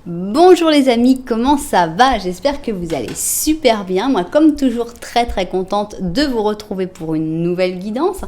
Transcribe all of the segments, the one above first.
Bonjour les amis, comment ça va? J'espère que vous allez super bien. Moi, comme toujours, très contente de vous retrouver pour une nouvelle guidance.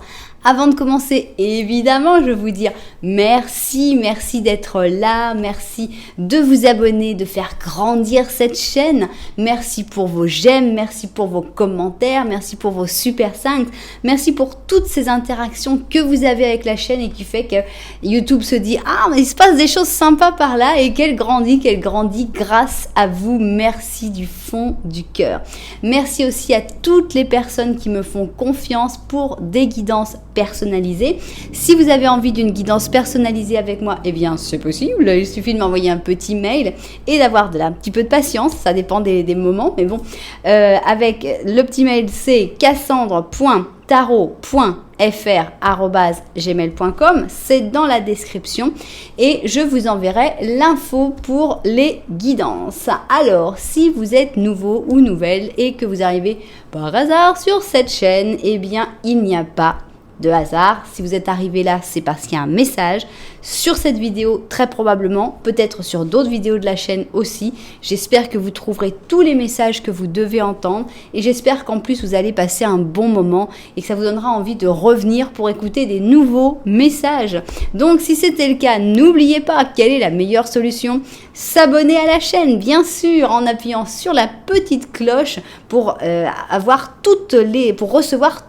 Avant de commencer, évidemment, je vais vous dire merci d'être là, merci de vous abonner, de faire grandir cette chaîne. Merci pour vos j'aime, merci pour vos commentaires, merci pour vos super 5, merci pour toutes ces interactions que vous avez avec la chaîne et qui fait que YouTube se dit « Ah, mais il se passe des choses sympas par là » et qu'elle grandit grâce à vous. Merci du fond du cœur. Merci aussi à toutes les personnes qui me font confiance pour des guidances personnalisées. Si vous avez envie d'une guidance personnalisée avec moi, eh bien c'est possible. Il suffit de m'envoyer un petit mail et d'avoir un petit peu de patience. Ça dépend des moments, mais bon. Avec le petit mail, c'est cassandre.tarot.fr@gmail.com. C'est dans la description et je vous enverrai l'info pour les guidances. Alors, si vous êtes nouveau ou nouvelle et que vous arrivez par hasard sur cette chaîne, eh bien, il n'y a pas de hasard. Si vous êtes arrivé là, c'est parce qu'il y a un message sur cette vidéo, très probablement, peut-être sur d'autres vidéos de la chaîne aussi. J'espère que vous trouverez tous les messages que vous devez entendre et j'espère qu'en plus vous allez passer un bon moment et que ça vous donnera envie de revenir pour écouter des nouveaux messages. Donc si c'était le cas, n'oubliez pas quelle est la meilleure solution. S'abonner à la chaîne, bien sûr, en appuyant sur la petite cloche pour recevoir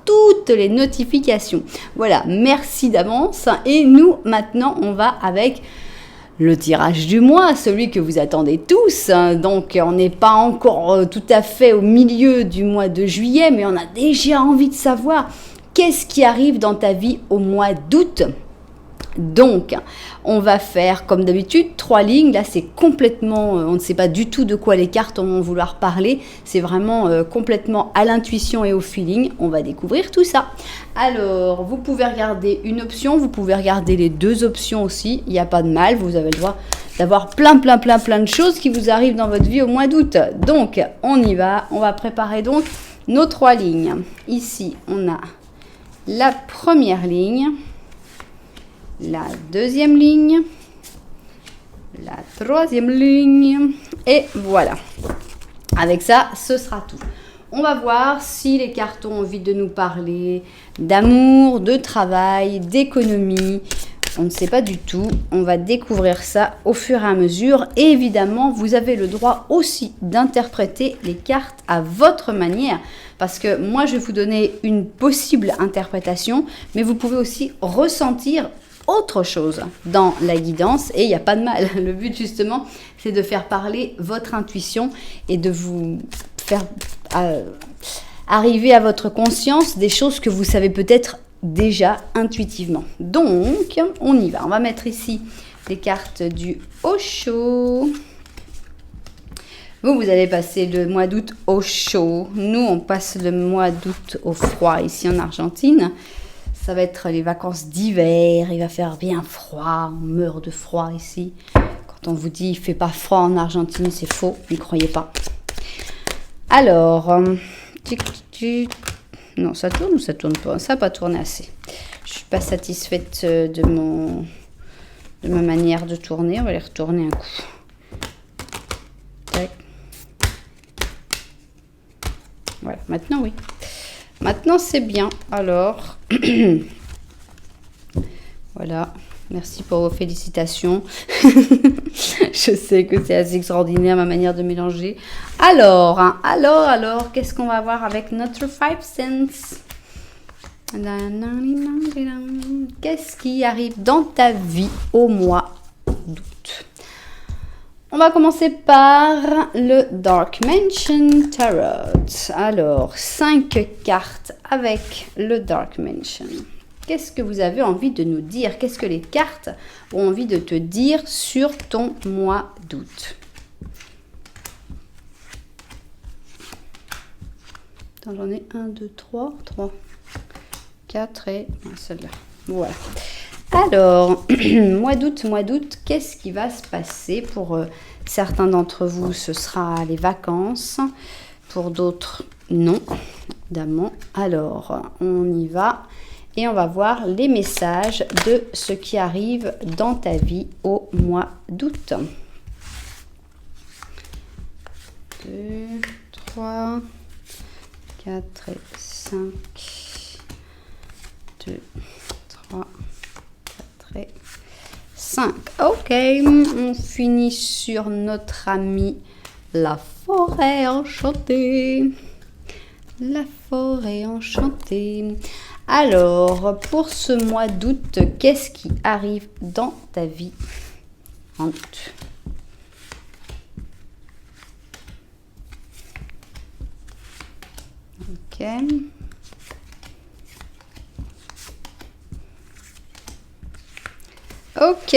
toutes les notifications. Voilà, merci d'avance. Et nous, maintenant, on va avec le tirage du mois, celui que vous attendez tous. Donc, on n'est pas encore tout à fait au milieu du mois de juillet, mais on a déjà envie de savoir qu'est-ce qui arrive dans ta vie au mois d'août. Donc, on va faire comme d'habitude 3 lignes. Là, c'est complètement, on ne sait pas du tout de quoi les cartes vont vouloir parler. C'est vraiment complètement à l'intuition et au feeling. On va découvrir tout ça. Alors, vous pouvez regarder une option, vous pouvez regarder les deux options aussi. Il n'y a pas de mal. Vous avez le droit d'avoir plein de choses qui vous arrivent dans votre vie au mois d'août. Donc, on y va. On va préparer donc nos 3 lignes. Ici, on a la première ligne. La deuxième ligne, la troisième ligne, et voilà. Avec ça, ce sera tout. On va voir si les cartes ont envie de nous parler d'amour, de travail, d'économie. On ne sait pas du tout. On va découvrir ça au fur et à mesure. Et évidemment, vous avez le droit aussi d'interpréter les cartes à votre manière. Parce que moi, je vais vous donner une possible interprétation, mais vous pouvez aussi ressentir autre chose dans la guidance et il n'y a pas de mal. Le but justement, c'est de faire parler votre intuition et de vous faire arriver à votre conscience des choses que vous savez peut-être déjà intuitivement. Donc, on y va. On va mettre ici les cartes du Osho. Vous allez passer le mois d'août au chaud. Nous, on passe le mois d'août au froid ici en Argentine. Ça va être les vacances d'hiver, il va faire bien froid, on meurt de froid ici. Quand on vous dit il ne fait pas froid en Argentine, c'est faux, n'y croyez pas. Alors, non, ça tourne ou ça tourne pas? Ça n'a pas tourné assez. Je ne suis pas satisfaite de ma manière de tourner, on va les retourner un coup. Tac. Voilà, maintenant oui. Maintenant, c'est bien. Alors, voilà. Merci pour vos félicitations. Je sais que c'est assez extraordinaire ma manière de mélanger. Alors, qu'est-ce qu'on va voir avec notre 5 cents? Qu'est-ce qui arrive dans ta vie au mois d'août? On va commencer par le Dark Mansion Tarot. Alors, 5 cartes avec le Dark Mansion. Qu'est-ce que vous avez envie de nous dire? Qu'est-ce que les cartes ont envie de te dire sur ton mois d'août? Attends, j'en ai 1, 2, 3, 4 et celle-là. Voilà. Alors, mois d'août, qu'est-ce qui va se passer? Pour certains d'entre vous, ce sera les vacances. Pour d'autres, non, évidemment. Alors, on y va et on va voir les messages de ce qui arrive dans ta vie au mois d'août. 2, 3, 4 et 5. 2, 3, 4 et 5. Ok, on finit sur notre ami la forêt enchantée. La forêt enchantée. Alors, pour ce mois d'août, qu'est-ce qui arrive dans ta vie en août? Ok. Ok,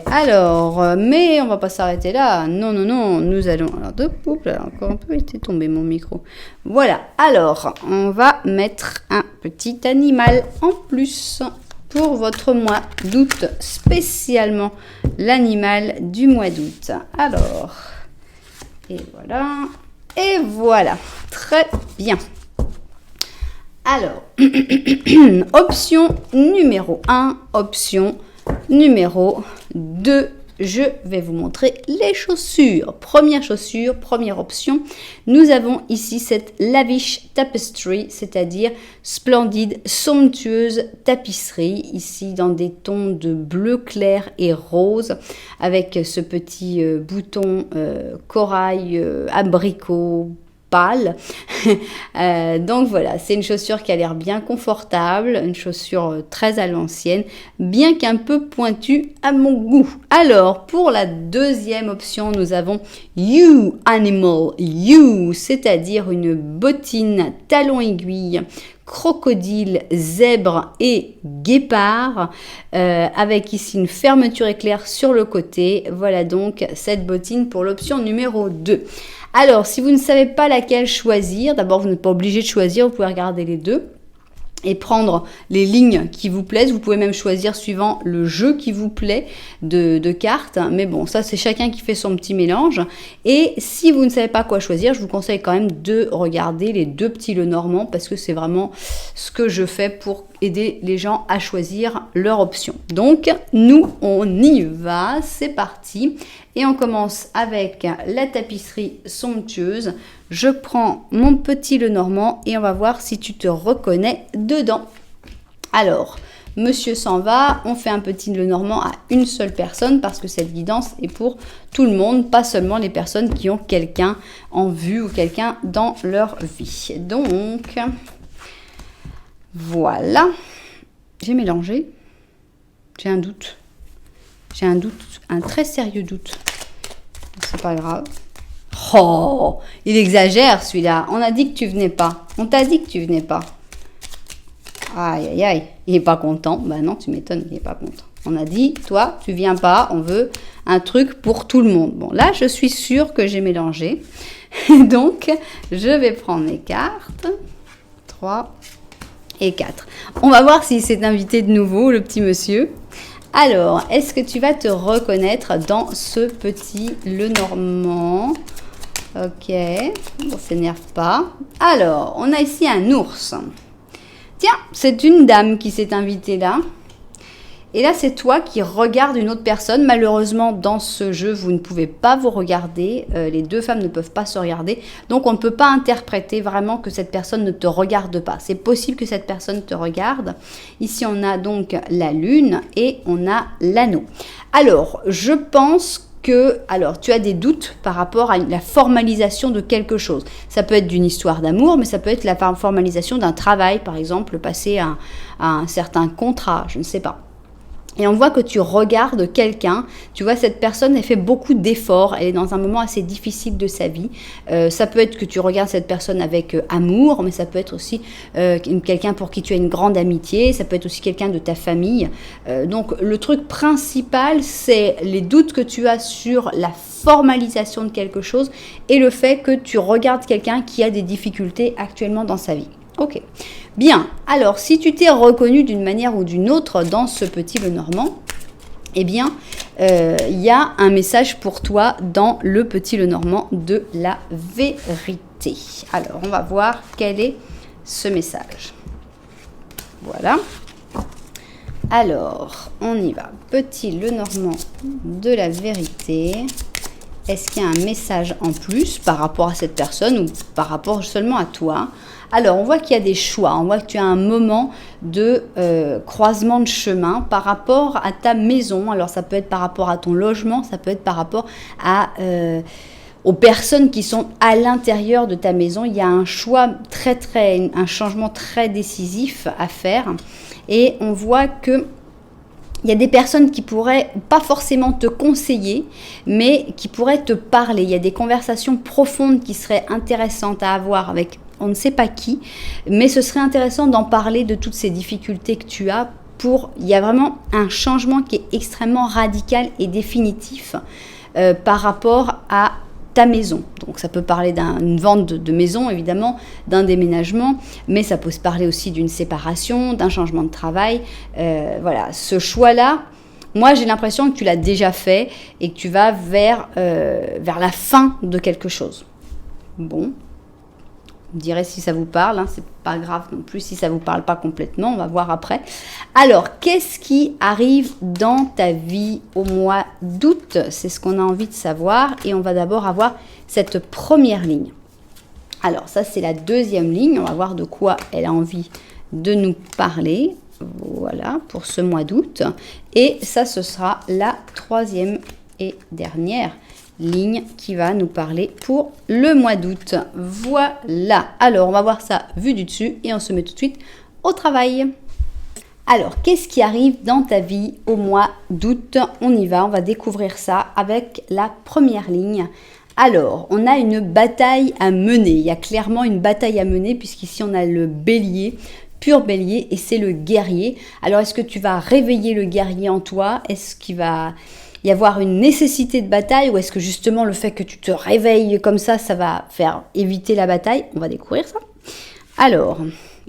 alors, mais on va pas s'arrêter là. Non, non, non, nous allons... Alors, deux pouples, là, encore un peu été tombé mon micro. Voilà, alors, on va mettre un petit animal en plus pour votre mois d'août, spécialement l'animal du mois d'août. Alors, et voilà, très bien. Alors, option numéro 1, option numéro 2, je vais vous montrer les chaussures. Première chaussure, première option, nous avons ici cette lavish tapestry, c'est-à-dire splendide, somptueuse tapisserie, ici dans des tons de bleu clair et rose, avec ce petit bouton corail, abricot, pâle. Donc voilà, c'est une chaussure qui a l'air bien confortable, une chaussure très à l'ancienne, bien qu'un peu pointue à mon goût. Alors, pour la deuxième option, nous avons You Animal You, c'est-à-dire une bottine talon aiguille, crocodile, zèbre et guépard, avec ici une fermeture éclair sur le côté. Voilà donc cette bottine pour l'option numéro 2. Alors, si vous ne savez pas laquelle choisir, d'abord vous n'êtes pas obligé de choisir, vous pouvez regarder les deux et prendre les lignes qui vous plaisent. Vous pouvez même choisir suivant le jeu qui vous plaît de cartes. Mais bon, ça c'est chacun qui fait son petit mélange. Et si vous ne savez pas quoi choisir, je vous conseille quand même de regarder les deux petits Lenormand parce que c'est vraiment ce que je fais pour aider les gens à choisir leur option. Donc, nous, on y va. C'est parti. Et on commence avec la tapisserie somptueuse. Je prends mon petit Lenormand et on va voir si tu te reconnais dedans. Alors, monsieur s'en va, on fait un petit Lenormand à une seule personne parce que cette guidance est pour tout le monde, pas seulement les personnes qui ont quelqu'un en vue ou quelqu'un dans leur vie. Donc, voilà. J'ai mélangé. J'ai un doute. J'ai un doute, un très sérieux doute. C'est pas grave. Oh, il exagère celui-là. On a dit que tu venais pas. On t'a dit que tu venais pas. Aïe, aïe, aïe. Il est pas content. Bah non, tu m'étonnes, il est pas content. On a dit, toi, tu viens pas. On veut un truc pour tout le monde. Bon, là, je suis sûre que j'ai mélangé. Donc, je vais prendre mes cartes. 3 et 4. On va voir s'il s'est invité de nouveau, le petit monsieur. Alors, est-ce que tu vas te reconnaître dans ce petit Lenormand? Ok, on s'énerve pas. Alors, on a ici un ours. Tiens, c'est une dame qui s'est invitée là. Et là, c'est toi qui regardes une autre personne. Malheureusement, dans ce jeu, vous ne pouvez pas vous regarder. Les deux femmes ne peuvent pas se regarder. Donc, on ne peut pas interpréter vraiment que cette personne ne te regarde pas. C'est possible que cette personne te regarde. Ici, on a donc la lune et on a l'anneau. Alors, je pense que, alors, tu as des doutes par rapport à la formalisation de quelque chose. Ça peut être d'une histoire d'amour, mais ça peut être la formalisation d'un travail, par exemple, passer à un certain contrat, je ne sais pas. Et on voit que tu regardes quelqu'un, tu vois cette personne, elle fait beaucoup d'efforts, elle est dans un moment assez difficile de sa vie. Ça peut être que tu regardes cette personne avec amour, mais ça peut être aussi quelqu'un pour qui tu as une grande amitié, ça peut être aussi quelqu'un de ta famille. Donc le truc principal, c'est les doutes que tu as sur la formalisation de quelque chose et le fait que tu regardes quelqu'un qui a des difficultés actuellement dans sa vie. Ok, bien, alors si tu t'es reconnu d'une manière ou d'une autre dans ce petit Lenormand, eh bien, il y a un message pour toi dans le petit Lenormand de la vérité. Alors, on va voir quel est ce message. Voilà. Alors, on y va. Petit Lenormand de la vérité. est-ce qu'il y a un message en plus par rapport à cette personne ou par rapport seulement à toi? Alors, on voit qu'il y a des choix, on voit que tu as un moment de croisement de chemin par rapport à ta maison. Alors, ça peut être par rapport à ton logement, ça peut être par rapport à, aux personnes qui sont à l'intérieur de ta maison. Il y a un choix un changement très décisif à faire. Et on voit que il y a des personnes qui pourraient pas forcément te conseiller, mais qui pourraient te parler. Il y a des conversations profondes qui seraient intéressantes à avoir avec on ne sait pas qui, mais ce serait intéressant d'en parler de toutes ces difficultés que tu as. Il y a vraiment un changement qui est extrêmement radical et définitif par rapport à ta maison. Donc ça peut parler d'une vente de maison, évidemment, d'un déménagement, mais ça peut se parler aussi d'une séparation, d'un changement de travail. Voilà, ce choix-là, moi j'ai l'impression que tu l'as déjà fait et que tu vas vers la fin de quelque chose. Bon, vous me direz si ça vous parle, hein, c'est pas grave non plus si ça vous parle pas complètement, on va voir après. Alors, qu'est-ce qui arrive dans ta vie au mois d'août? C'est ce qu'on a envie de savoir et on va d'abord avoir cette première ligne. Alors, ça c'est la deuxième ligne, on va voir de quoi elle a envie de nous parler. Voilà, pour ce mois d'août. Et ça, ce sera la troisième et dernière ligne qui va nous parler pour le mois d'août. Voilà. Alors, on va voir ça vu du dessus et on se met tout de suite au travail. Alors, qu'est-ce qui arrive dans ta vie au mois d'août? On y va, on va découvrir ça avec la première ligne. Alors, on a une bataille à mener. Il y a clairement une bataille à mener puisqu'ici, on a le bélier, pur bélier, et c'est le guerrier. Alors, est-ce que tu vas réveiller le guerrier en toi? Est-ce qu'il va y avoir une nécessité de bataille ou est-ce que justement le fait que tu te réveilles comme ça va faire éviter la bataille? On va découvrir ça. Alors,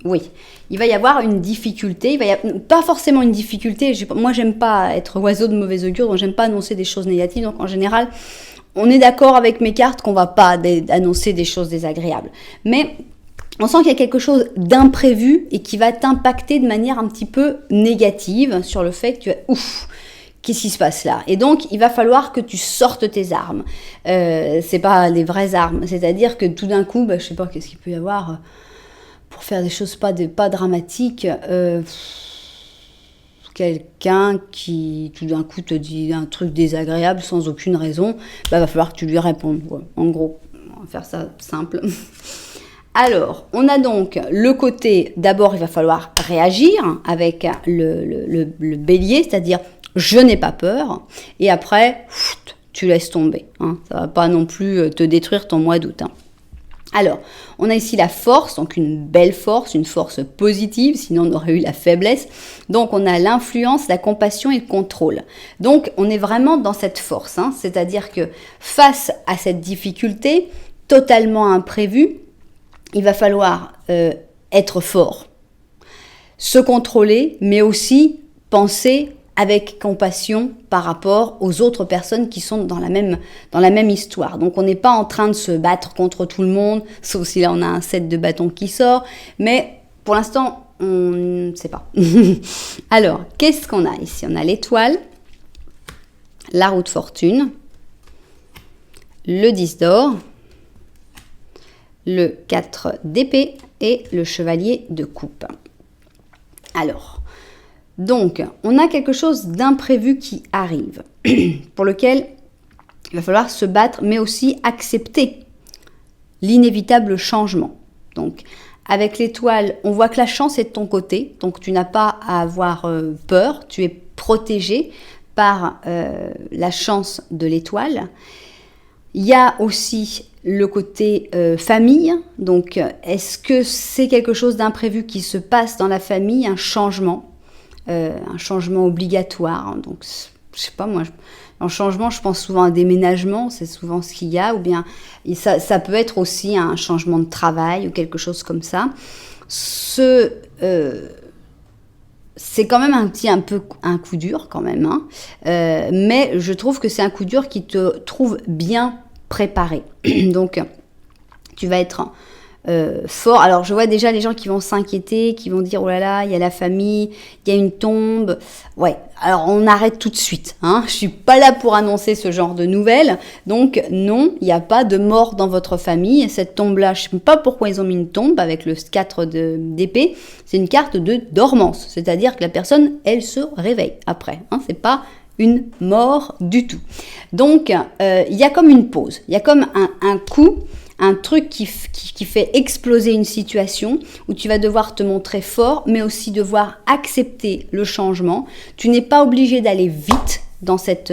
oui, il va y avoir une difficulté, pas forcément une difficulté, moi j'aime pas être oiseau de mauvais augure, donc j'aime pas annoncer des choses négatives, donc en général, on est d'accord avec mes cartes qu'on va pas annoncer des choses désagréables. Mais on sent qu'il y a quelque chose d'imprévu et qui va t'impacter de manière un petit peu négative sur le fait que tu as ouf. Qu'est-ce qui se passe là? Et donc, il va falloir que tu sortes tes armes. C'est pas les vraies armes. C'est-à-dire que tout d'un coup, je sais pas, qu'est-ce qu'il peut y avoir pour faire des choses pas dramatiques. Quelqu'un qui, tout d'un coup, te dit un truc désagréable sans aucune raison, va falloir que tu lui répondes. Ouais. En gros, on va faire ça simple. Alors, on a donc le côté, d'abord, il va falloir réagir avec le bélier, c'est-à-dire je n'ai pas peur, et après, tu laisses tomber. Hein. Ça ne va pas non plus te détruire ton mois d'août. Hein. Alors, on a ici la force, donc une belle force, une force positive, sinon on aurait eu la faiblesse. Donc, on a l'influence, la compassion et le contrôle. Donc, on est vraiment dans cette force, hein. C'est-à-dire que face à cette difficulté totalement imprévue, il va falloir être fort, se contrôler, mais aussi penser avec compassion par rapport aux autres personnes qui sont dans la même histoire. Donc on n'est pas en train de se battre contre tout le monde, sauf si là on a un set de bâtons qui sort, mais pour l'instant on ne sait pas. Alors, qu'est-ce qu'on a ici? On a l'étoile, la roue de fortune, le 10 d'or, le 4 d'épée et le chevalier de coupe. Alors, donc, on a quelque chose d'imprévu qui arrive, pour lequel il va falloir se battre, mais aussi accepter l'inévitable changement. Donc, avec l'étoile, on voit que la chance est de ton côté, donc tu n'as pas à avoir peur, tu es protégé par la chance de l'étoile. Il y a aussi le côté famille, donc est-ce que c'est quelque chose d'imprévu qui se passe dans la famille, un changement obligatoire, hein. Donc je sais pas moi, en changement je pense souvent à un déménagement, c'est souvent ce qu'il y a, ou bien ça peut être aussi un changement de travail ou quelque chose comme ça. C'est quand même un peu un coup dur quand même, hein. Mais je trouve que c'est un coup dur qui te trouve bien préparé. Donc tu vas être fort. Alors je vois déjà les gens qui vont s'inquiéter, qui vont dire oh là là, il y a la famille, il y a une tombe. Ouais, alors on arrête tout de suite. Hein. Je suis pas là pour annoncer ce genre de nouvelles. Donc non, il n'y a pas de mort dans votre famille. Cette tombe-là, je sais pas pourquoi ils ont mis une tombe avec le 4 d'épée. C'est une carte de dormance, c'est-à-dire que la personne, elle se réveille après. Hein. C'est pas une mort du tout. Donc il y a comme une pause, il y a comme un coup, un truc qui fait exploser une situation où tu vas devoir te montrer fort, mais aussi devoir accepter le changement. Tu n'es pas obligé d'aller vite dans cette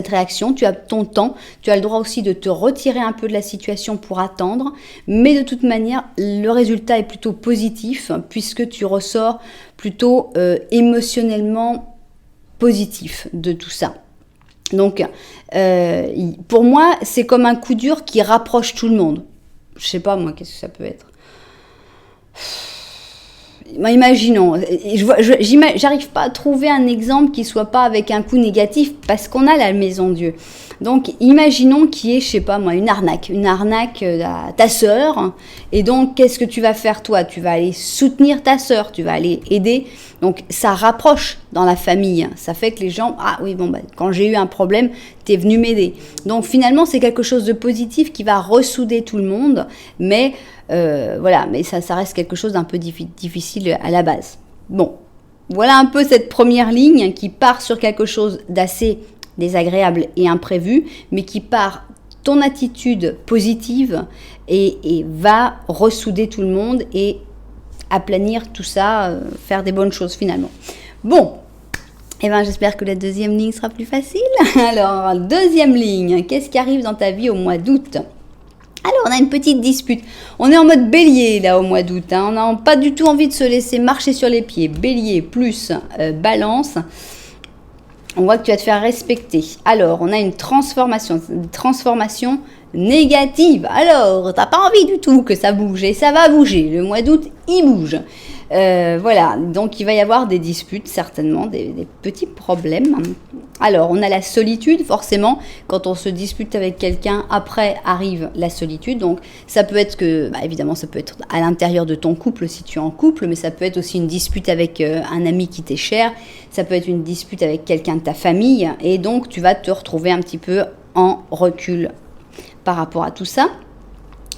réaction. Tu as ton temps, tu as le droit aussi de te retirer un peu de la situation pour attendre, mais de toute manière, le résultat est plutôt positif puisque tu ressors plutôt émotionnellement positif de tout ça. Donc, pour moi, c'est comme un coup dur qui rapproche tout le monde. Je sais pas, moi, qu'est-ce que ça peut être. Imaginons, j'arrive pas à trouver un exemple qui soit pas avec un coup négatif parce qu'on a la maison Dieu. Donc, imaginons qu'il y ait, je sais pas moi, une arnaque à ta sœur. Et donc, qu'est-ce que tu vas faire toi? Tu vas aller soutenir ta sœur, tu vas aller aider. Donc, ça rapproche dans la famille. Ça fait que les gens, ah oui, bon, quand j'ai eu un problème, t'es venu m'aider. Donc, finalement, c'est quelque chose de positif qui va ressouder tout le monde. Mais, voilà, mais ça reste quelque chose d'un peu difficile à la base. Bon, voilà un peu cette première ligne qui part sur quelque chose d'assez désagréable et imprévu, mais qui part ton attitude positive et va ressouder tout le monde et aplanir tout ça, faire des bonnes choses finalement. Bon, eh ben, j'espère que la deuxième ligne sera plus facile. Alors, deuxième ligne, qu'est-ce qui arrive dans ta vie au mois d'août ? Alors, on a une petite dispute. On est en mode bélier, là, au mois d'août. Hein. On n'a pas du tout envie de se laisser marcher sur les pieds. Bélier plus balance. On voit que tu vas te faire respecter. Alors, on a une transformation négative. Alors, t'as pas envie du tout que ça bouge et ça va bouger. Le mois d'août, il bouge. Voilà, donc il va y avoir des disputes, certainement, des petits problèmes. Alors, on a la solitude, forcément, quand on se dispute avec quelqu'un, après arrive la solitude. Donc, ça peut être que, évidemment, ça peut être à l'intérieur de ton couple, si tu es en couple, mais ça peut être aussi une dispute avec un ami qui t'est cher, ça peut être une dispute avec quelqu'un de ta famille, et donc, tu vas te retrouver un petit peu en recul par rapport à tout ça.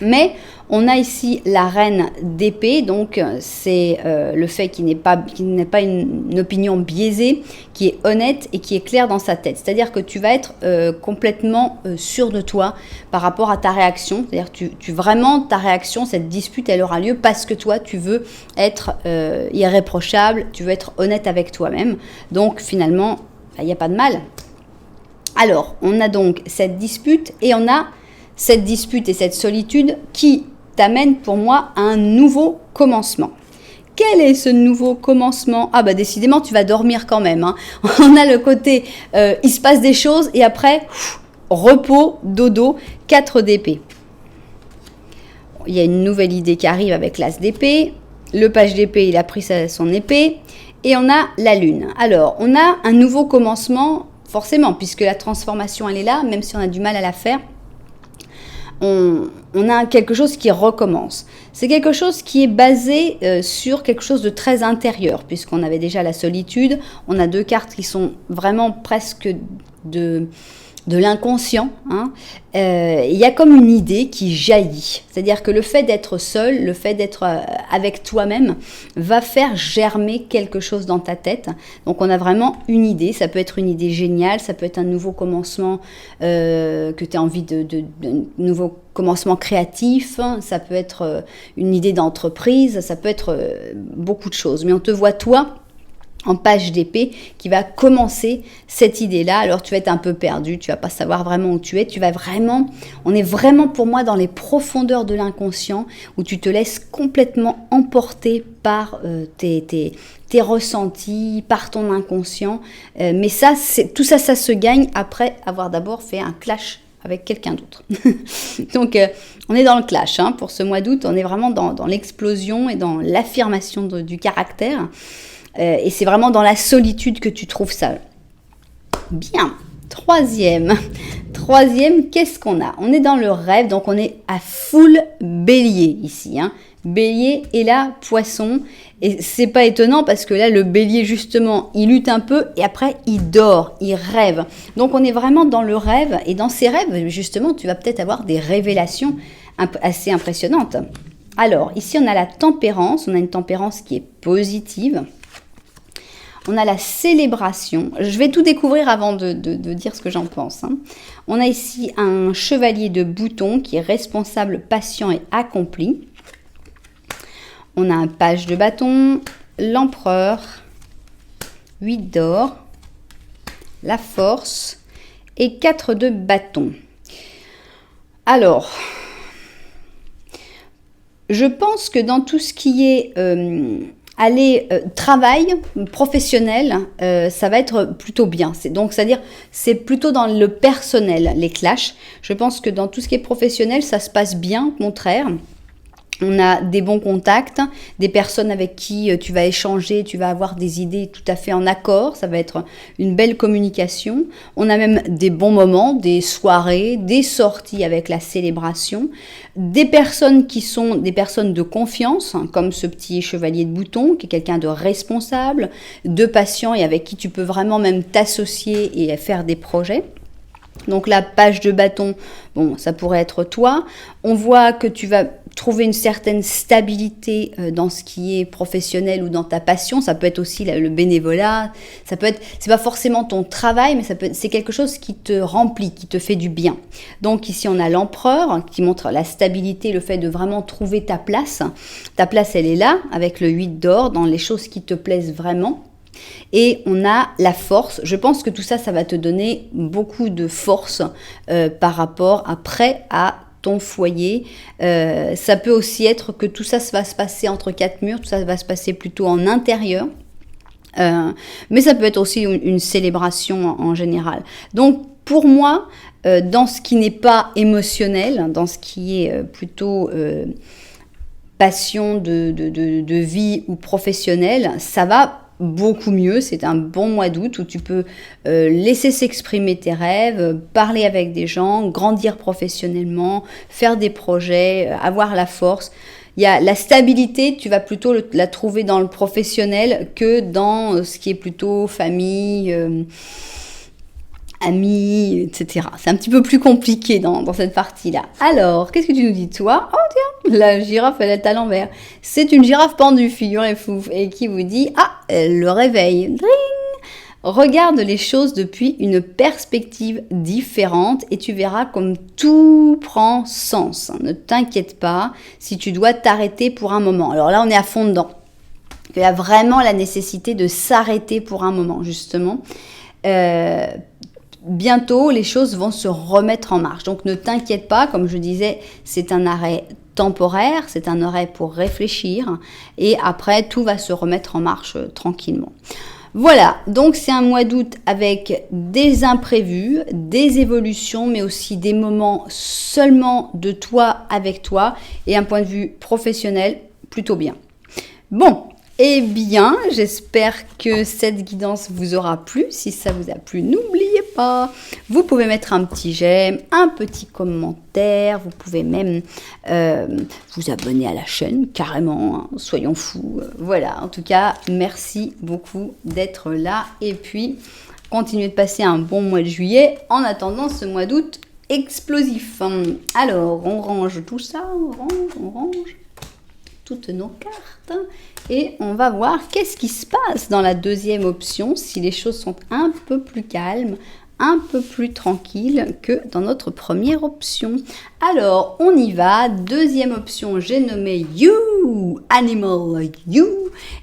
Mais on a ici la reine d'épée, donc c'est le fait qu'il n'ait pas une opinion biaisée, qui est honnête et qui est claire dans sa tête. C'est-à-dire que tu vas être complètement sûr de toi par rapport à ta réaction. C'est-à-dire que vraiment, ta réaction, cette dispute, elle aura lieu parce que toi, tu veux être irréprochable, tu veux être honnête avec toi-même. Donc finalement, il n'y a pas de mal. Alors, on a donc cette dispute et on a cette dispute et cette solitude qui t'amène pour moi à un nouveau commencement. Quel est ce nouveau commencement ? Ah décidément, tu vas dormir quand même. Hein. On a le côté, il se passe des choses et après, repos, dodo, 4 d'épée. Il y a une nouvelle idée qui arrive avec l'as d'épée. Le page d'épée, il a pris son épée. Et on a la lune. Alors, on a un nouveau commencement, forcément, puisque la transformation, elle est là, même si on a du mal à la faire. On a quelque chose qui recommence. C'est quelque chose qui est basé sur quelque chose de très intérieur, puisqu'on avait déjà la solitude. On a 2 cartes qui sont vraiment presque de l'inconscient. Hein. Il y a comme une idée qui jaillit. C'est-à-dire que le fait d'être seul, le fait d'être avec toi-même, va faire germer quelque chose dans ta tête. Donc on a vraiment une idée. Ça peut être une idée géniale, ça peut être un nouveau commencement que tu as envie de nouveau commencement créatif, ça peut être une idée d'entreprise, ça peut être beaucoup de choses. Mais on te voit toi en page d'épée qui va commencer cette idée-là. Alors tu vas être un peu perdu, tu vas pas savoir vraiment où tu es, on est vraiment pour moi dans les profondeurs de l'inconscient où tu te laisses complètement emporter par tes ressentis, par ton inconscient. Mais tout ça se gagne après avoir d'abord fait un clash avec quelqu'un d'autre. Donc, on est dans le clash. Hein, pour ce mois d'août, on est vraiment dans l'explosion et dans l'affirmation du caractère. Et c'est vraiment dans la solitude que tu trouves ça. Bien. Troisième troisième, qu'est-ce qu'on a? On est dans le rêve, donc on est à full bélier ici. Hein. Bélier et là, poisson. Et c'est pas étonnant parce que là, le bélier, justement, il lutte un peu et après, il dort, il rêve. Donc, on est vraiment dans le rêve. Et dans ces rêves, justement, tu vas peut-être avoir des révélations assez impressionnantes. Alors, ici, on a la tempérance. On a une tempérance qui est positive. On a la célébration. Je vais tout découvrir avant de dire ce que j'en pense. Hein. On a ici un chevalier de bouton qui est responsable, patient et accompli. On a un page de bâton, l'empereur, 8 d'or, la force et 4 de bâton. Alors, je pense que dans tout ce qui est travail professionnel, ça va être plutôt bien. Donc, c'est-à-dire, c'est plutôt dans le personnel, les clashs. Je pense que dans tout ce qui est professionnel, ça se passe bien, au contraire. On a des bons contacts, des personnes avec qui tu vas échanger, tu vas avoir des idées tout à fait en accord, ça va être une belle communication. On a même des bons moments, des soirées, des sorties avec la célébration, des personnes qui sont des personnes de confiance, hein, comme ce petit chevalier de bouton, qui est quelqu'un de responsable, de patient et avec qui tu peux vraiment même t'associer et faire des projets. Donc la page de bâton, bon, ça pourrait être toi. On voit que tu vas trouver une certaine stabilité dans ce qui est professionnel ou dans ta passion. Ça peut être aussi le bénévolat. Ça peut être, c'est pas forcément ton travail, mais c'est quelque chose qui te remplit, qui te fait du bien. Donc ici on a l'empereur qui montre la stabilité, le fait de vraiment trouver ta place. Ta place, elle est là avec le 8 d'or dans les choses qui te plaisent vraiment. Et on a la force. Je pense que tout ça, ça va te donner beaucoup de force par rapport après à ton foyer. Ça peut aussi être que tout ça va se passer entre quatre murs, tout ça va se passer plutôt en intérieur. Mais ça peut être aussi une célébration en général. Donc pour moi, dans ce qui n'est pas émotionnel, dans ce qui est plutôt passion de vie ou professionnelle, ça va beaucoup mieux. C'est un bon mois d'août où tu peux laisser s'exprimer tes rêves, parler avec des gens, grandir professionnellement, faire des projets, avoir la force. Il y a la stabilité, tu vas plutôt la trouver dans le professionnel que dans ce qui est plutôt famille, amis, etc. C'est un petit peu plus compliqué dans cette partie-là. Alors, qu'est-ce que tu nous dis, toi? Oh tiens, la girafe, elle est à l'envers. C'est une girafe pendue, figurez-vous, et qui vous dit, le réveil. Dring. Regarde les choses depuis une perspective différente et tu verras comme tout prend sens. Ne t'inquiète pas si tu dois t'arrêter pour un moment. Alors là, on est à fond dedans. Il y a vraiment la nécessité de s'arrêter pour un moment, justement. Bientôt, les choses vont se remettre en marche. Donc, ne t'inquiète pas. Comme je disais, c'est un arrêt temporaire. C'est un arrêt pour réfléchir. Et après, tout va se remettre en marche tranquillement. Voilà. Donc, c'est un mois d'août avec des imprévus, des évolutions, mais aussi des moments seulement de toi avec toi. Et un point de vue professionnel, plutôt bien. Bon. Eh bien, j'espère que cette guidance vous aura plu. Si ça vous a plu, n'oubliez pas, vous pouvez mettre un petit j'aime, un petit commentaire. Vous pouvez même vous abonner à la chaîne, carrément, hein, soyons fous. Voilà, en tout cas, merci beaucoup d'être là. Et puis, continuez de passer un bon mois de juillet en attendant ce mois d'août explosif. Alors, on range tout ça, on range toutes nos cartes et on va voir qu'est-ce qui se passe dans la deuxième option, si les choses sont un peu plus calmes, un peu plus tranquilles que dans notre première option. Alors, on y va. Deuxième option, j'ai nommé You, Animal Like You.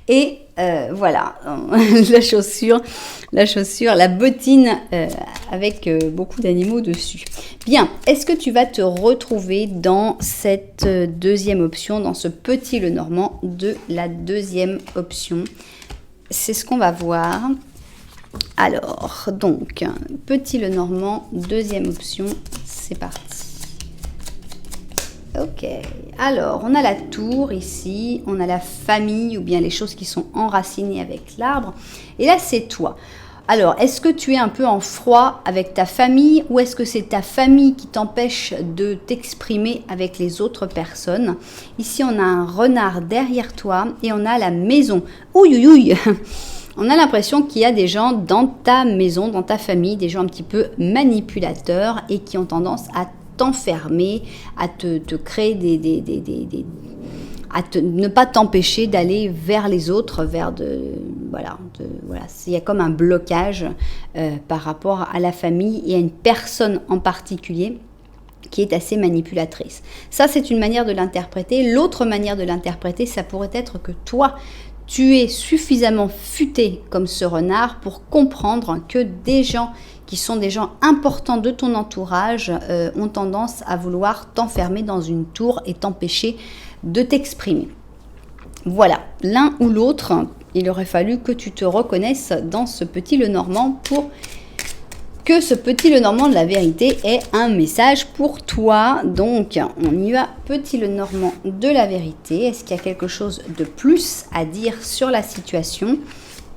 Et voilà, la bottine avec beaucoup d'animaux dessus. Bien, est-ce que tu vas te retrouver dans cette deuxième option, dans ce petit Lenormand de la deuxième option? C'est ce qu'on va voir. Alors, donc, petit Lenormand, deuxième option, c'est parti. Ok, alors on a la tour ici, on a la famille ou bien les choses qui sont enracinées avec l'arbre. Et là, c'est toi. Alors, est-ce que tu es un peu en froid avec ta famille ou est-ce que c'est ta famille qui t'empêche de t'exprimer avec les autres personnes? Ici, on a un renard derrière toi et on a la maison. Ouïe, ouïe, ouïe. On a l'impression qu'il y a des gens dans ta maison, dans ta famille, des gens un petit peu manipulateurs et qui ont tendance à t'enfermer, à te créer ne pas t'empêcher d'aller vers les autres, voilà, il y a comme un blocage par rapport à la famille et à une personne en particulier qui est assez manipulatrice. Ça, c'est une manière de l'interpréter. L'autre manière de l'interpréter, ça pourrait être que toi, tu es suffisamment futé comme ce renard pour comprendre que des gens qui sont des gens importants de ton entourage ont tendance à vouloir t'enfermer dans une tour et t'empêcher de t'exprimer. Voilà, l'un ou l'autre, il aurait fallu que tu te reconnaisses dans ce petit Lenormand pour que ce petit Lenormand de la vérité ait un message pour toi. Donc, on y va, petit Lenormand de la vérité. Est-ce qu'il y a quelque chose de plus à dire sur la situation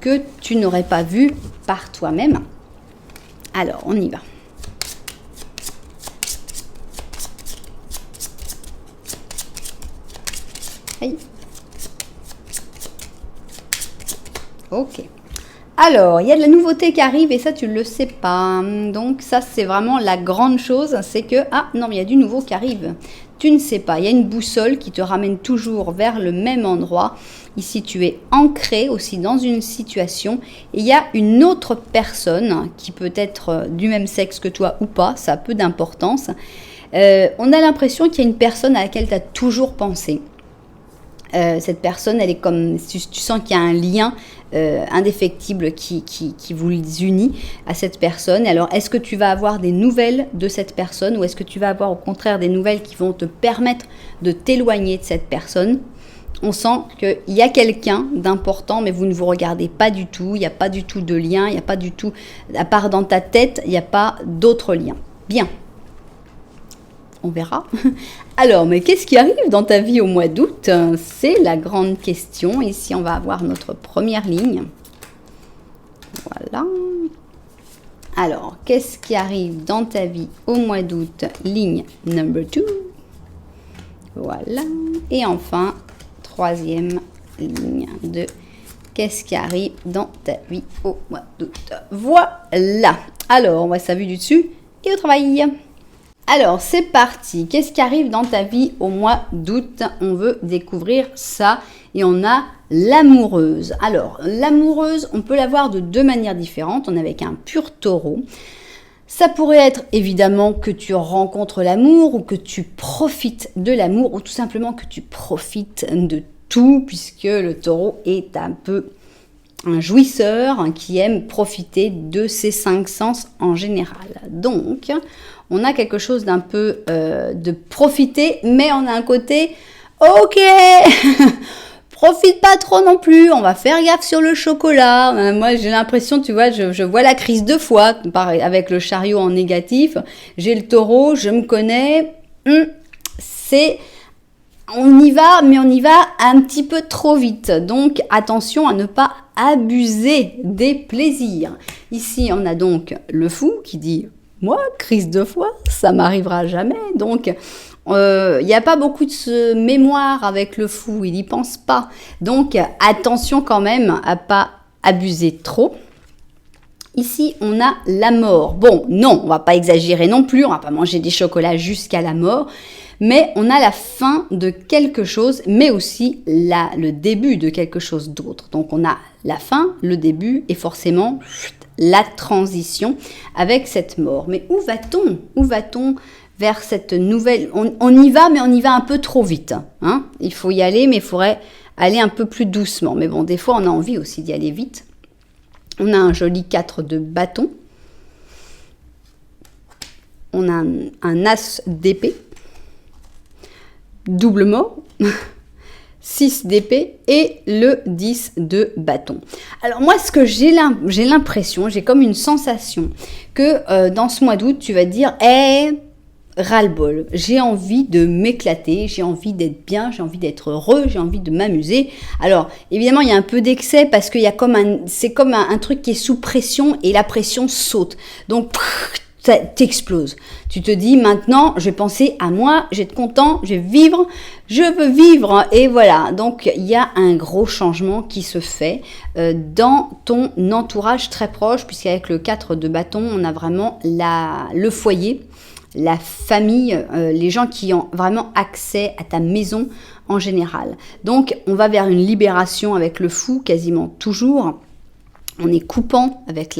que tu n'aurais pas vu par toi-même? Alors, on y va. Aïe. Ok. Alors, il y a de la nouveauté qui arrive et ça, tu ne le sais pas. Donc, ça, c'est vraiment la grande chose. C'est que, ah non, mais il y a du nouveau qui arrive. Tu ne sais pas. Il y a une boussole qui te ramène toujours vers le même endroit. Ici, tu es ancré aussi dans une situation. Et il y a une autre personne qui peut être du même sexe que toi ou pas. Ça a peu d'importance. On a l'impression qu'il y a une personne à laquelle tu as toujours pensé. Cette personne, elle est comme, tu sens qu'il y a un lien indéfectible qui vous unit à cette personne. Alors, est-ce que tu vas avoir des nouvelles de cette personne ou est-ce que tu vas avoir au contraire des nouvelles qui vont te permettre de t'éloigner de cette personne? On sent qu'il y a quelqu'un d'important, mais vous ne vous regardez pas du tout, il n'y a pas du tout de lien, il n'y a pas du tout, à part dans ta tête, il n'y a pas d'autre lien. Bien. On verra. Alors, mais qu'est-ce qui arrive dans ta vie au mois d'août? C'est la grande question. Ici, on va avoir notre première ligne. Voilà. Alors, qu'est-ce qui arrive dans ta vie au mois d'août? Ligne number 2. Voilà. Et enfin, troisième ligne de qu'est-ce qui arrive dans ta vie au mois d'août. Voilà. Alors, on voit sa vue du dessus et au travail. Alors, c'est parti. Qu'est-ce qui arrive dans ta vie au mois d'août? On veut découvrir ça. Et on a l'amoureuse. Alors, l'amoureuse, on peut la voir de deux manières différentes. On est avec un pur taureau. Ça pourrait être évidemment que tu rencontres l'amour ou que tu profites de l'amour ou tout simplement que tu profites de tout puisque le taureau est un peu un jouisseur qui aime profiter de ses cinq sens en général. Donc, on a quelque chose d'un peu de profiter, mais on a un côté « Ok, profite pas trop non plus, on va faire gaffe sur le chocolat. » Moi, j'ai l'impression, tu vois, je vois la crise de foi avec le chariot en négatif. J'ai le taureau, je me connais. On y va, mais on y va un petit peu trop vite. Donc, attention à ne pas abuser des plaisirs. Ici, on a donc le fou qui dit « Moi, crise de foi, ça m'arrivera jamais. » Donc, il n'y a pas beaucoup de mémoire avec le fou, il n'y pense pas. Donc, attention quand même à pas abuser trop. Ici, on a la mort. Bon, non, on va pas exagérer non plus, on va pas manger des chocolats jusqu'à la mort. Mais on a la fin de quelque chose, mais aussi le début de quelque chose d'autre. Donc, on a la fin, le début et forcément la transition avec cette mort. Mais où va-t-on? Où va-t-on vers cette nouvelle... On y va, mais on y va un peu trop vite. Hein? Il faut y aller, mais il faudrait aller un peu plus doucement. Mais bon, des fois, on a envie aussi d'y aller vite. On a un joli 4 de bâton. On a un as d'épée. Double mort, 6 d'épée et le 10 de bâton. Alors moi, ce que j'ai l'impression, j'ai comme une sensation que dans ce mois d'août, tu vas te dire ras-le-bol, j'ai envie de m'éclater, j'ai envie d'être bien, j'ai envie d'être heureux, j'ai envie de m'amuser. Alors, évidemment, il y a un peu d'excès parce qu'il y a c'est comme un truc qui est sous pression et la pression saute. Donc, ça t'explose. Tu te dis, maintenant, je vais penser à moi, je vais être content, je veux vivre. Et voilà, donc il y a un gros changement qui se fait dans ton entourage très proche, puisqu'avec le 4 de bâton, on a vraiment le foyer, la famille, les gens qui ont vraiment accès à ta maison en général. Donc, on va vers une libération avec le fou, quasiment toujours. On est coupant avec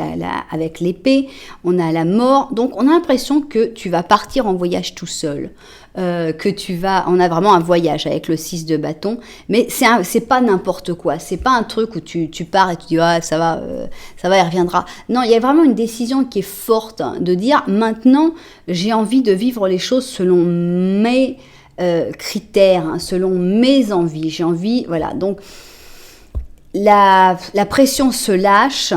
avec l'épée, on a la mort, donc on a l'impression que tu vas partir en voyage tout seul, on a vraiment un voyage avec le 6 de bâton, mais c'est pas n'importe quoi, c'est pas un truc où tu pars et tu dis ça va, il reviendra. Non, il y a vraiment une décision qui est forte de dire maintenant j'ai envie de vivre les choses selon mes critères, selon mes envies, j'ai envie, voilà, donc la pression se lâche,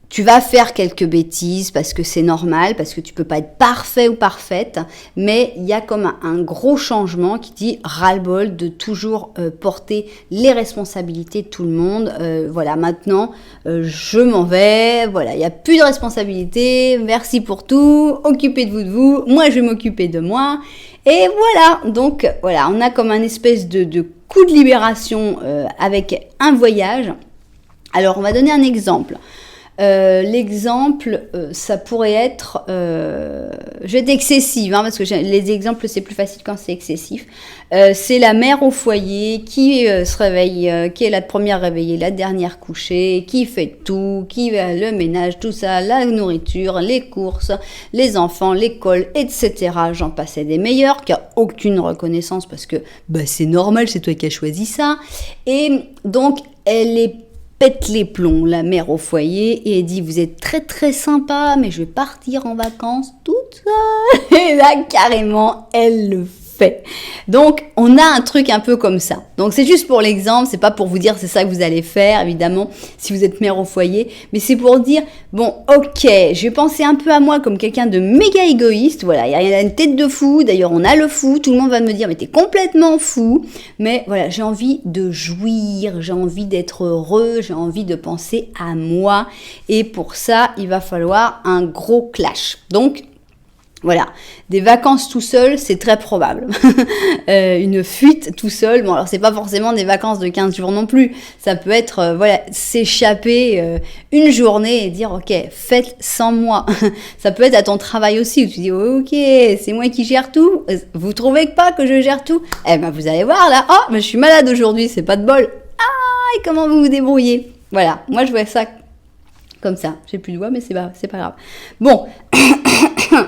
tu vas faire quelques bêtises parce que c'est normal, parce que tu peux pas être parfait ou parfaite, mais il y a comme un gros changement qui dit ras-le-bol de toujours porter les responsabilités de tout le monde. Voilà, maintenant je m'en vais, voilà, il n'y a plus de responsabilité, merci pour tout, occupez-vous de vous, moi je vais m'occuper de moi. Et voilà, donc voilà, on a comme un espèce de coup de libération avec un voyage. Alors, on va donner un exemple. L'exemple, ça pourrait être, je vais être excessive, parce que les exemples, c'est plus facile quand c'est excessif. C'est la mère au foyer qui se réveille, qui est la première réveillée, la dernière couchée, qui fait tout, qui fait le ménage, tout ça, la nourriture, les courses, les enfants, l'école, etc. J'en passais des meilleurs, qui a aucune reconnaissance parce que c'est normal, c'est toi qui as choisi ça. Et donc, elle pète les plombs, la mère au foyer, et elle dit, vous êtes très très sympa, mais je vais partir en vacances toute seule. Et là, carrément, elle le fait. Donc, on a un truc un peu comme ça. Donc, c'est juste pour l'exemple, c'est pas pour vous dire c'est ça que vous allez faire, évidemment, si vous êtes mère au foyer, mais c'est pour dire, bon, ok, je vais penser un peu à moi comme quelqu'un de méga égoïste, voilà, il y a une tête de fou, d'ailleurs, on a le fou, tout le monde va me dire, mais t'es complètement fou, mais voilà, j'ai envie de jouir, j'ai envie d'être heureux, j'ai envie de penser à moi, et pour ça, il va falloir un gros clash. Donc, voilà, des vacances tout seul, c'est très probable. Une fuite tout seul, bon alors c'est pas forcément des vacances de 15 jours non plus, ça peut être, s'échapper une journée et dire ok, faites sans moi. Ça peut être à ton travail aussi, où tu dis ok, c'est moi qui gère tout, vous trouvez pas que je gère tout? Eh ben vous allez voir là, je suis malade aujourd'hui, c'est pas de bol. Et comment vous vous débrouillez? Voilà, moi je vois ça comme ça, j'ai plus de voix mais c'est pas grave. Bon,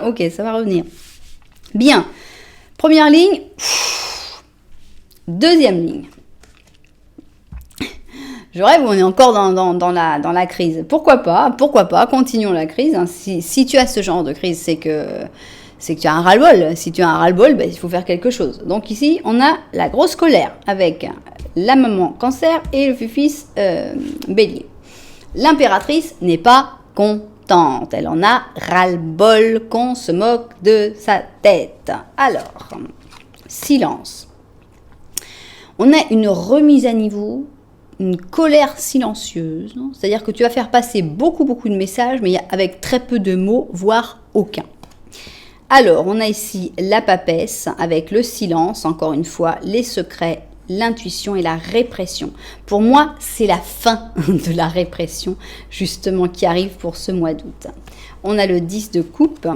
ok, ça va revenir. Bien, première ligne, deuxième ligne. Je rêve où on est encore dans la crise. Pourquoi pas, continuons la crise. Si tu as ce genre de crise, c'est que tu as un ras-le-bol. Si tu as un ras-le-bol, il faut faire quelque chose. Donc ici, on a la grosse colère avec la maman cancer et le fils bélier. L'impératrice n'est pas contente. Elle en a ras-le-bol qu'on se moque de sa tête. Alors, silence. On a une remise à niveau, une colère silencieuse. C'est-à-dire que tu vas faire passer beaucoup de messages, mais avec très peu de mots, voire aucun. Alors, on a ici la papesse avec le silence, encore une fois, les secrets, l'intuition et la répression. Pour moi, c'est la fin de la répression, justement, qui arrive pour ce mois d'août. On a le 10 de coupe,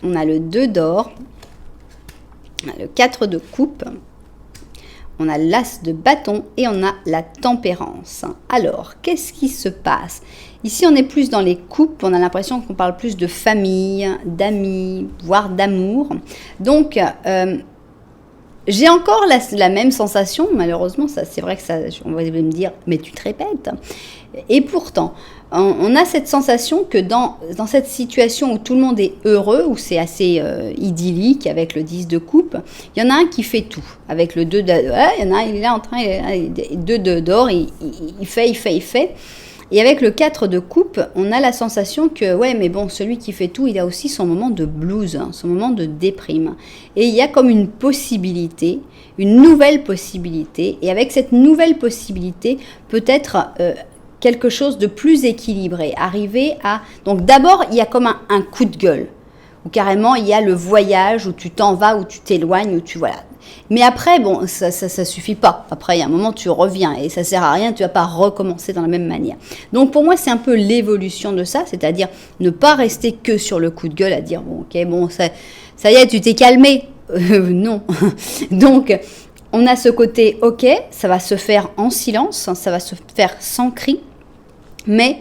on a le 2 d'or, on a le 4 de coupe, on a l'as de bâton et on a la tempérance. Alors, qu'est-ce qui se passe? Ici, on est plus dans les coupes, on a l'impression qu'on parle plus de famille, d'amis, voire d'amour. Donc, j'ai encore la même sensation, malheureusement, ça, c'est vrai que ça, on va me dire, mais tu te répètes. Et pourtant, on a cette sensation que dans cette situation où tout le monde est heureux, où c'est assez idyllique avec le 10 de coupe, il y en a un qui fait tout. Avec le 2 d'or, il y en a un, il est là en train, 2 d'or, il fait. Et avec le 4 de coupe, on a la sensation que, ouais, mais bon, celui qui fait tout, il a aussi son moment de blues, hein, son moment de déprime. Et il y a comme une possibilité, une nouvelle possibilité. Et avec cette nouvelle possibilité, peut-être quelque chose de plus équilibré. Arriver à... Donc d'abord, il y a comme un coup de gueule. Ou carrément, il y a le voyage où tu t'en vas, où tu t'éloignes, où tu... Voilà. Mais après, bon, ça suffit pas. Après, il y a un moment, tu reviens et ça sert à rien, tu vas pas recommencer dans la même manière. Donc, pour moi, c'est un peu l'évolution de ça, c'est-à-dire ne pas rester que sur le coup de gueule à dire, bon, ok, bon, ça y est, tu t'es calmé. Non. Donc, on a ce côté, ok, ça va se faire en silence, ça va se faire sans cri, mais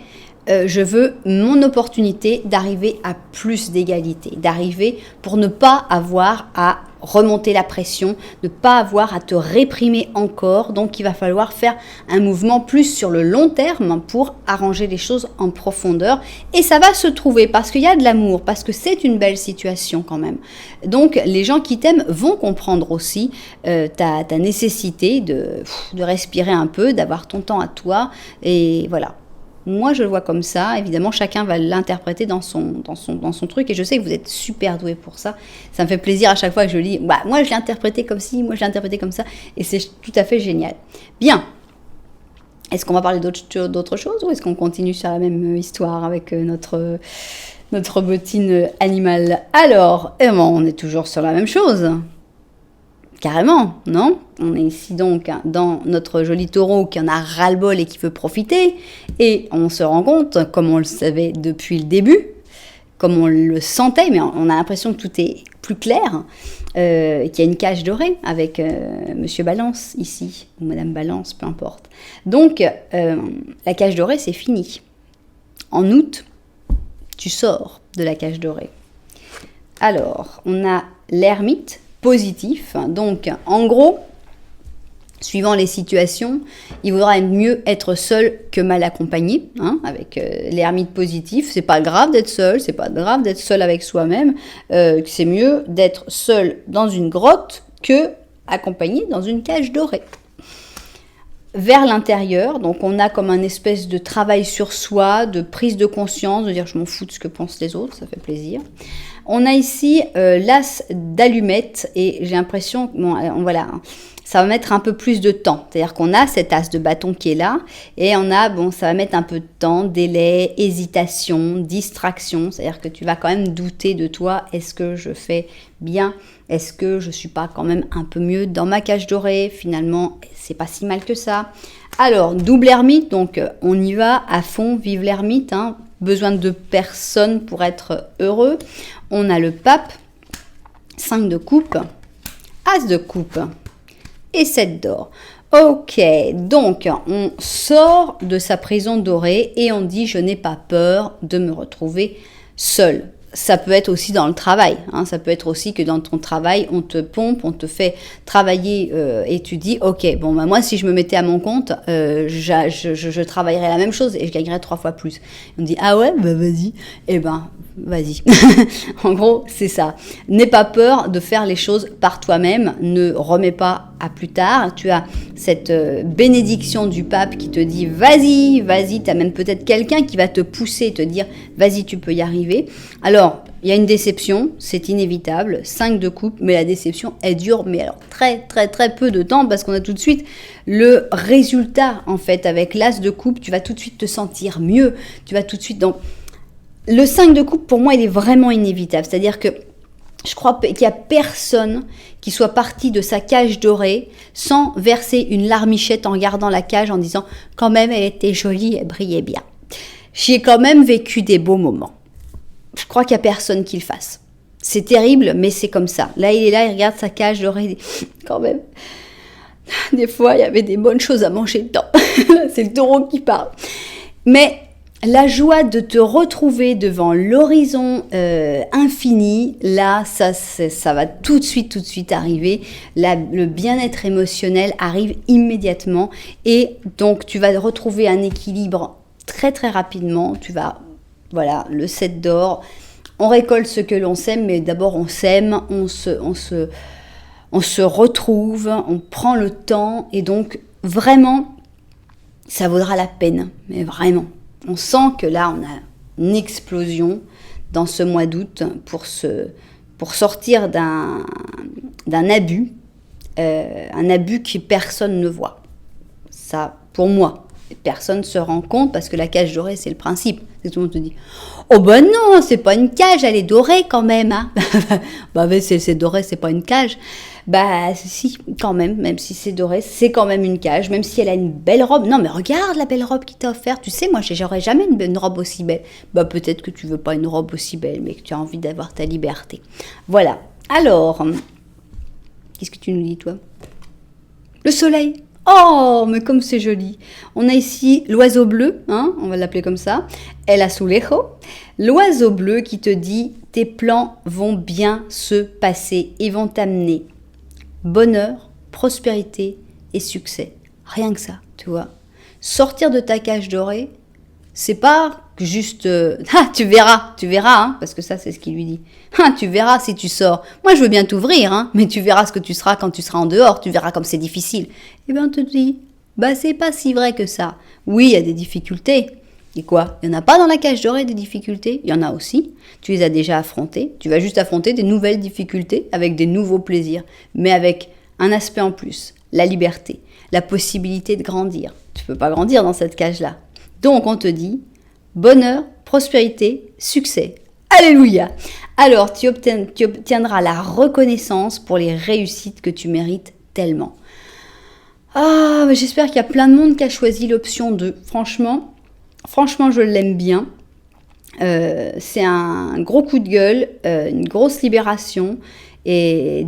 je veux mon opportunité d'arriver à plus d'égalité, d'arriver pour ne pas avoir à remonter la pression, ne pas avoir à te réprimer encore. Donc, il va falloir faire un mouvement plus sur le long terme pour arranger les choses en profondeur. Et ça va se trouver parce qu'il y a de l'amour, parce que c'est une belle situation quand même. Donc, les gens qui t'aiment vont comprendre aussi ta nécessité de respirer un peu, d'avoir ton temps à toi. Et voilà. Moi, je le vois comme ça. Évidemment, chacun va l'interpréter dans son truc. Et je sais que vous êtes super doués pour ça. Ça me fait plaisir à chaque fois que je lis. Bah, moi, je l'ai interprété comme ci, moi, je l'ai interprété comme ça. Et c'est tout à fait génial. Bien. Est-ce qu'on va parler d'autre chose ou est-ce qu'on continue sur la même histoire avec notre bottine animale? Alors, on est toujours sur la même chose. Carrément, non? On est ici donc dans notre joli taureau qui en a ras-le-bol et qui veut profiter. Et on se rend compte, comme on le savait depuis le début, comme on le sentait, mais on a l'impression que tout est plus clair, qu'il y a une cage dorée avec Monsieur Balance ici, ou Madame Balance, peu importe. Donc, la cage dorée, c'est fini. En août, tu sors de la cage dorée. Alors, on a l'ermite, positif. Donc, en gros, suivant les situations, il vaudra mieux être seul que mal accompagné, hein, avec l'ermite positif. C'est pas grave d'être seul, c'est pas grave d'être seul avec soi-même. C'est mieux d'être seul dans une grotte que accompagné dans une cage dorée. Vers l'intérieur, donc on a comme un espèce de travail sur soi, de prise de conscience, de dire je m'en fous de ce que pensent les autres, ça fait plaisir. On a ici l'as d'allumettes et j'ai l'impression que voilà, ça va mettre un peu plus de temps. C'est-à-dire qu'on a cet as de bâton qui est là et on a, ça va mettre un peu de temps, délai, hésitation, distraction. C'est-à-dire que tu vas quand même douter de toi. Est-ce que je fais bien? Est-ce que je suis pas quand même un peu mieux dans ma cage dorée? Finalement, c'est pas si mal que ça. Alors, double ermite, donc on y va à fond, vive l'ermite, hein. Besoin de personne pour être heureux. On a le pape, 5 de coupe, as de coupe et 7 d'or. Ok, donc on sort de sa prison dorée et on dit je n'ai pas peur de me retrouver seul. Ça peut être aussi dans le travail, hein. Ça peut être aussi que dans ton travail, on te pompe, on te fait travailler et tu dis, ok, moi si je me mettais à mon compte, je travaillerais la même chose et je gagnerais 3 fois plus. On me dit, ah ouais, vas-y, vas-y. En gros, c'est ça. N'aie pas peur de faire les choses par toi-même, ne remets pas à plus tard. Tu as cette bénédiction du pape qui te dit, vas-y, tu as même peut-être quelqu'un qui va te pousser, te dire, vas-y, tu peux y arriver. Alors, il y a une déception, c'est inévitable, 5 de coupe, mais la déception, elle dure, mais alors très, très, très peu de temps, parce qu'on a tout de suite le résultat, en fait, avec l'as de coupe, tu vas tout de suite te sentir mieux, tu vas tout de suite... Donc, le 5 de coupe, pour moi, il est vraiment inévitable, c'est-à-dire que je crois qu'il n'y a personne qui soit parti de sa cage dorée sans verser une larmichette en regardant la cage en disant, quand même, elle était jolie, elle brillait bien. J'y ai quand même vécu des beaux moments. Je crois qu'il n'y a personne qui le fasse. C'est terrible, mais c'est comme ça. Là, il est là, il regarde sa cage dorée. Quand même, des fois, il y avait des bonnes choses à manger dedans. C'est le taureau qui parle. Mais la joie de te retrouver devant l'horizon infini, là, ça va tout de suite arriver. Là, le bien-être émotionnel arrive immédiatement. Et donc, tu vas retrouver un équilibre très, très rapidement. Voilà, le 7 d'or, on récolte ce que l'on sème, mais d'abord on sème, on se retrouve, on prend le temps, et donc vraiment, ça vaudra la peine, mais vraiment, On sent que là, on a une explosion dans ce mois d'août pour sortir d'un abus, un abus que personne ne voit. Ça, pour moi, personne ne se rend compte parce que la cage dorée, c'est le principe. Tout le monde te dit « Oh ben non, c'est pas une cage, elle est dorée quand même. Hein. » Bah mais c'est doré, c'est pas une cage. Bah si, quand même si c'est doré, c'est quand même une cage, même si elle a une belle robe. Non mais regarde la belle robe qu'il t'a offerte. Tu sais, moi j'aurais jamais une robe aussi belle. Bah peut-être que tu veux pas une robe aussi belle, mais que tu as envie d'avoir ta liberté. Voilà. Alors, qu'est-ce que tu nous dis toi? Le soleil. Oh, mais comme c'est joli. On a ici l'oiseau bleu, hein, on va l'appeler comme ça. El azulejo. L'oiseau bleu qui te dit tes plans vont bien se passer et vont t'amener bonheur, prospérité et succès. Rien que ça, tu vois. Sortir de ta cage dorée, c'est pas juste tu verras, hein, parce que ça c'est ce qu'il lui dit. Tu verras si tu sors. Moi je veux bien t'ouvrir, hein, mais tu verras ce que tu seras quand tu seras en dehors, tu verras comme c'est difficile. Et bien on te dit, bah c'est pas si vrai que ça. Oui, il y a des difficultés. Et quoi? Il n'y en a pas dans la cage dorée des difficultés? Il y en a aussi. Tu les as déjà affrontées. Tu vas juste affronter des nouvelles difficultés avec des nouveaux plaisirs, mais avec un aspect en plus, la liberté, la possibilité de grandir. Tu peux pas grandir dans cette cage-là. Donc on te dit bonheur, prospérité, succès. Alléluia! Alors tu obtiendras la reconnaissance pour les réussites que tu mérites tellement. Ah, mais j'espère qu'il y a plein de monde qui a choisi l'option 2. Franchement, je l'aime bien. C'est un gros coup de gueule, une grosse libération et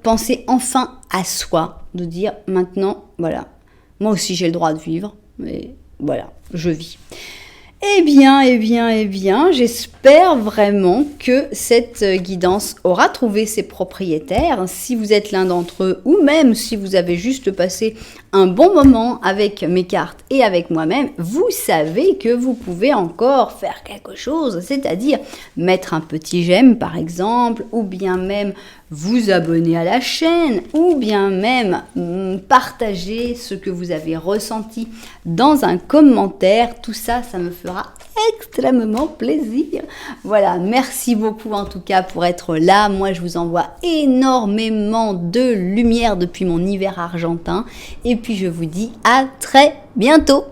penser enfin à soi, de dire maintenant, voilà, moi aussi j'ai le droit de vivre, mais voilà, je vis. Eh bien, j'espère vraiment que cette guidance aura trouvé ses propriétaires. Si vous êtes l'un d'entre eux, ou même si vous avez juste passé un bon moment avec mes cartes et avec moi-même, vous savez que vous pouvez encore faire quelque chose, c'est-à-dire mettre un petit j'aime par exemple, ou bien même vous abonner à la chaîne, ou bien même partager ce que vous avez ressenti dans un commentaire. Tout ça, ça me fera extrêmement plaisir. Voilà, merci beaucoup en tout cas pour être là. Moi, je vous envoie énormément de lumière depuis mon hiver argentin. Et puis, je vous dis à très bientôt.